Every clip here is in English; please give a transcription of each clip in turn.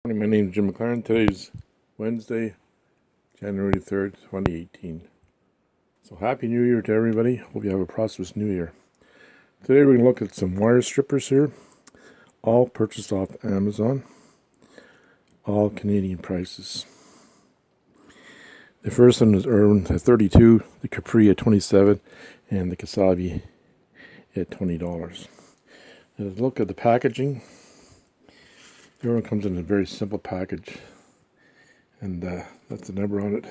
Morning, my name is Jim McLaren. Today's Wednesday, January 3rd, 2018. So happy New Year to everybody. Hope you have a prosperous New Year. Today we're going to look at some wire strippers here, all purchased off Amazon, all Canadian prices. The first one is Irwin at 32, the Capri at 27, and the Kasabie at $20. Let's look at the packaging. Everyone comes in a very simple package, and that's the number on it,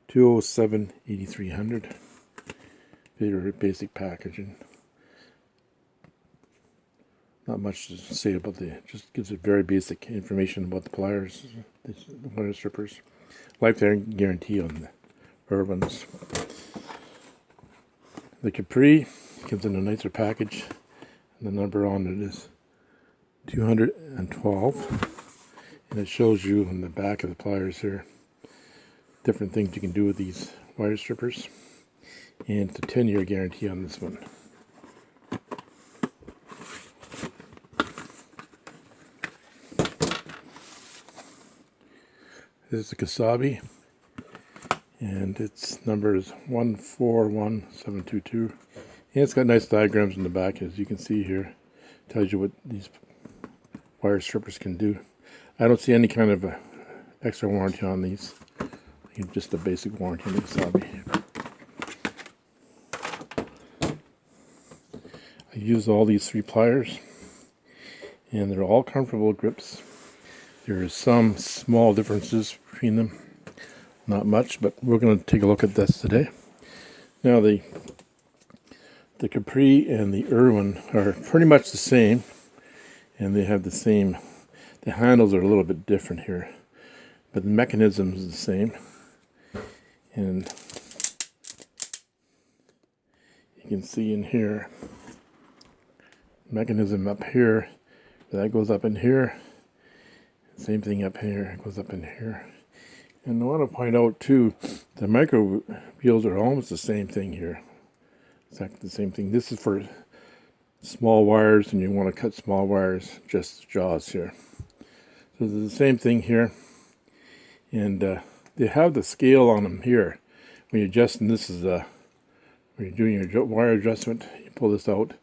207-8300. Very basic packaging. Not much to say about just gives it very basic information about the pliers, the wire strippers. Lifetime guarantee on the Irwins. The Capri comes in a nicer package, and the number on it is 212, and it shows you on the back of the pliers here different things you can do with these wire strippers, and it's a 10-year guarantee on this one. This is the Kasabie, and its number is 141722, and it's got nice diagrams in the back, as you can see here. Tells you what these wire strippers can do. I don't see any kind of extra warranty on these. Just a basic warranty on the Kasabie. I use all these three pliers, and they're all comfortable grips. There are some small differences between them, not much, but we're going to take a look at this today. Now the Capri and the Irwin are pretty much the same, and they have the same, the handles are a little bit different here, but the mechanism is the same. And you can see in here, mechanism up here, that goes up in here, same thing up here, it goes up in here. And I want to point out too, the micro wheels are almost the same thing here. Exactly the same thing. This is for small wires, and you want to cut small wires, just jaws here. So it's the same thing here, and they have the scale on them here. When you're adjusting, this is when you're doing your wire adjustment, you pull this out,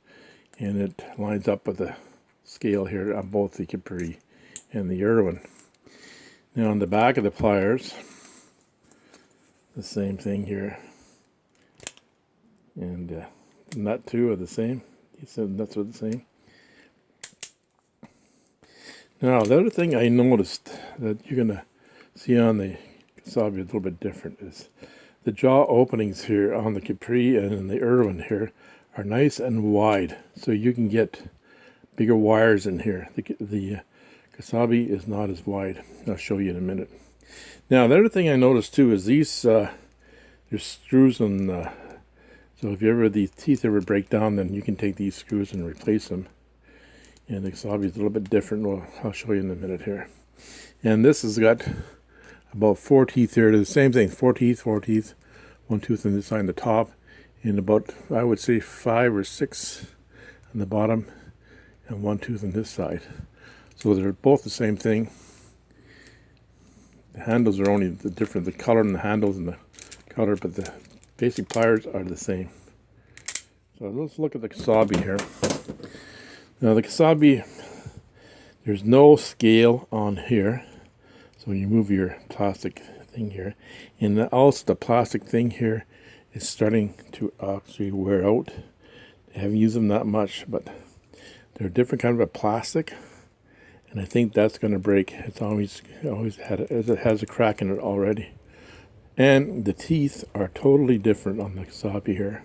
and it lines up with the scale here on both the Capri and the Irwin. Now on the back of the pliers, the same thing here, and the nut too are the same. These nuts are the same. Now the other thing I noticed that you're going to see on the Kasabie a little bit different is the jaw openings here on the Capri and in the Irwin here are nice and wide, so you can get bigger wires in here. The Kasabie is not as wide. I'll show you in a minute. Now the other thing I noticed too is these there's screws on so if these teeth ever break down, then you can take these screws and replace them. And the Kasabie is a little bit different. Well, I'll show you in a minute here. And this has got about 4 teeth here. The same thing, 4 teeth, one tooth on this side on the top, and about, I would say, 5 or 6 on the bottom, and 1 tooth on this side. So they're both the same thing. The handles are only different, the color and the handles and the color, but the basic pliers are the same. So let's look at the Kasabie here. Now the Kasabie, there's no scale on here. So when you move your plastic thing here, and also the plastic thing here is starting to actually wear out. I haven't used them that much, but they're a different kind of a plastic, and I think that's going to break. It's always had it has a crack in it already. And the teeth are totally different on the Kasabie here.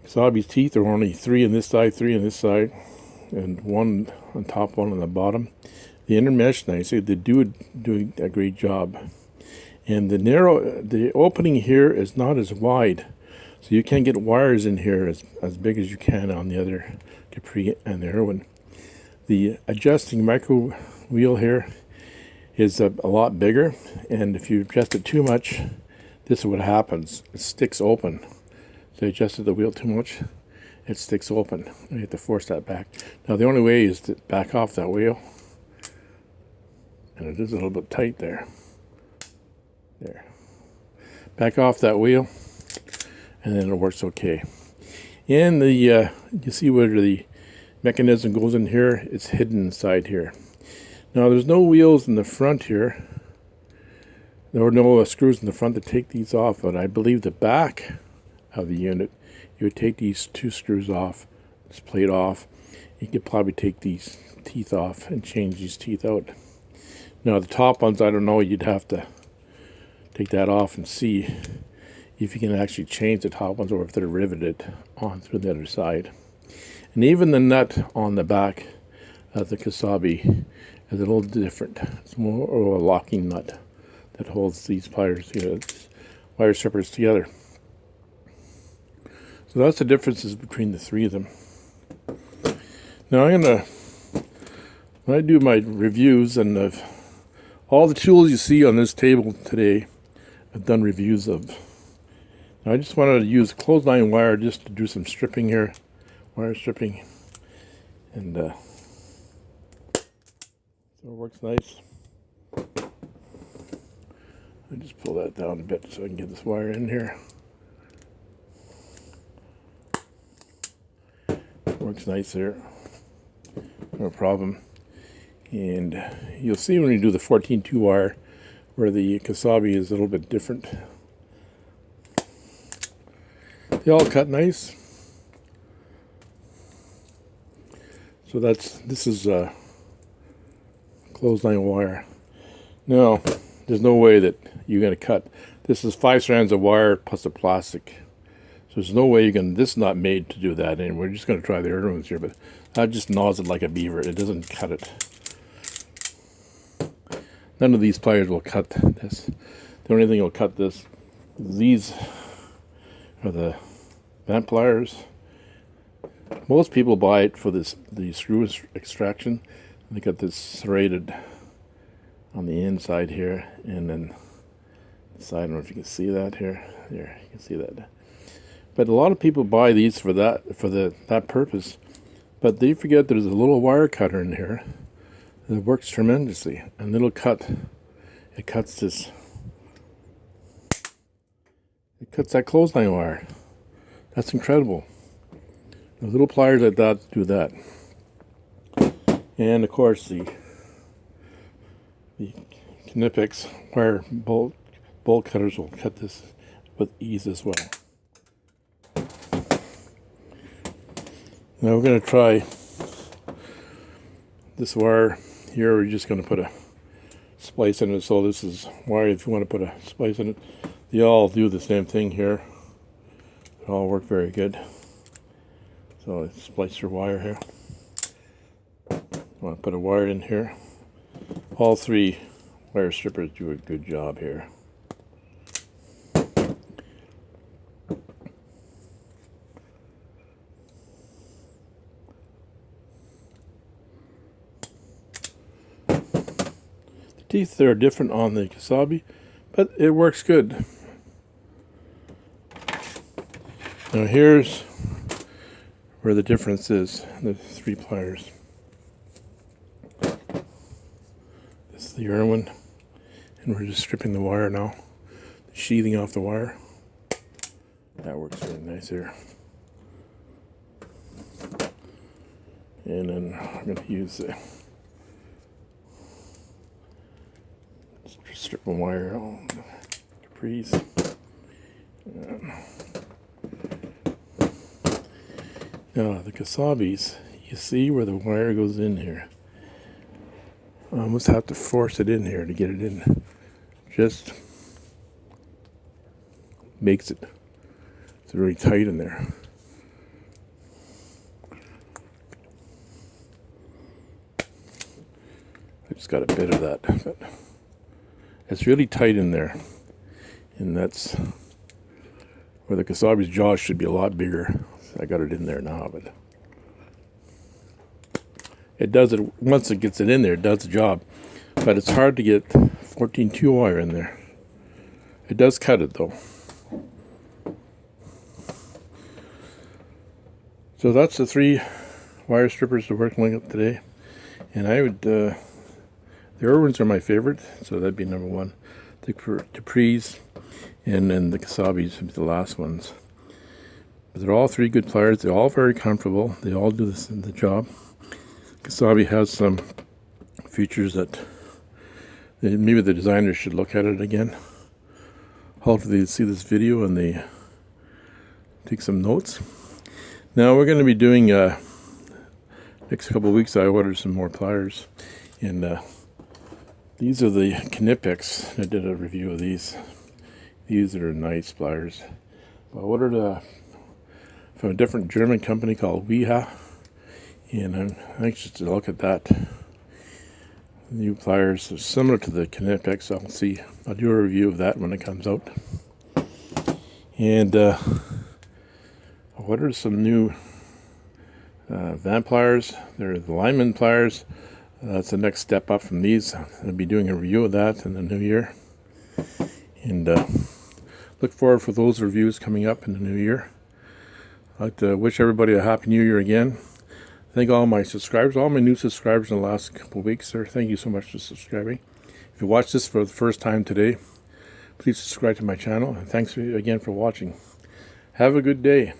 Kasabie's teeth are only 3 on this side, 3 on this side, and 1 on top, 1 on the bottom. The intermesh, I say they do a great job. And the opening here is not as wide, so you can't get wires in here as big as you can on the other Capri and the Irwin. The adjusting micro wheel here is a lot bigger, and if you adjust it too much, this is what happens. It sticks open. So I adjusted the wheel too much, it sticks open. You have to force that back. Now the only way is to back off that wheel, and it is a little bit tight there. There. Back off that wheel, and then it works okay. And the you see where the mechanism goes in here, it's hidden inside here. Now there's no wheels in the front here. There were no screws in the front to take these off, but I believe the back of the unit, you would take these two screws off, this plate off. You could probably take these teeth off and change these teeth out. Now the top ones, I don't know, you'd have to take that off and see if you can actually change the top ones or if they're riveted on through the other side. And even the nut on the back of the Kasabie is a little different. It's more of a locking nut that holds these pliers together, wire strippers together. So that's the differences between the three of them. Now when I do my reviews, and all the tools you see on this table today, I've done reviews of. Now I just wanted to use clothesline wire just to do some stripping here, wire stripping, and so it works nice. I just pull that down a bit so I can get this wire in here. Works nice there, no problem. And you'll see when you do the 14-2 wire where the Kasabie is a little bit different. They all cut nice. So this is clothesline wire. Now, there's no way that you're going to cut. This is 5 strands of wire plus the plastic. So there's no way you can, this is not made to do that. And we're just going to try the Irwins here, but that just gnaws it like a beaver. It doesn't cut it. None of these pliers will cut this. The only thing that will cut this, these are the vent pliers. Most people buy it for the screw extraction. They got this serrated on the inside here, and then the side. I don't know if you can see that here. There, you can see that. But a lot of people buy these for that purpose. But they forget there's a little wire cutter in here that works tremendously, and it'll cut. It cuts this. It cuts that clothesline wire. That's incredible. The little pliers like that do that. And of course the Knipex wire bolt cutters will cut this with ease as well. Now we're going to try this wire here. We're just going to put a splice in it. So this is wire if you want to put a splice in it. They all do the same thing here. They all work very good. So I splice your wire here. I want to put a wire in here. All 3 wire strippers do a good job here. The teeth are different on the Kasabie, but it works good. Now here's where the difference is, the 3 pliers. This is the Irwin, and we're just stripping the wire now, sheathing off the wire. That works really nice here. And then I'm going to use the stripping wire on the Capris. Now the Kasabies, you see where the wire goes in here. I almost have to force it in here to get it in. Just makes it, it's really tight in there. I just got a bit of that, but it's really tight in there. And that's where the Kasabie's jaw should be a lot bigger. I got it in there now, but it does it once it gets it in there. It does the job, but it's hard to get 14-2 wire in there. It does cut it though. So that's the 3 wire strippers we're working with today. And I would, the Irwins are my favorite, so that'd be number 1. The Capris and then the Kasabies would be the last ones. But they're all 3 good pliers. They're all very comfortable. They all do the job. Kasabie has some features that maybe the designers should look at it again. Hopefully they see this video and they take some notes. Now we're going to be doing next couple of weeks. I ordered some more pliers, and these are the Knipex. I did a review of these. These are nice pliers. I ordered from a different German company called Weha, and I'm anxious to look at that. New pliers are similar to the Knipex. I'll do a review of that when it comes out. And I ordered some new van pliers. They're the lineman pliers. That's the next step up from these. I'll be doing a review of that in the new year. And look forward for those reviews coming up in the new year. I'd like to wish everybody a happy new year again. Thank all my subscribers, all my new subscribers in the last couple of weeks. Thank you so much for subscribing. If you watched this for the first time today, please subscribe to my channel. And thanks again for watching. Have a good day.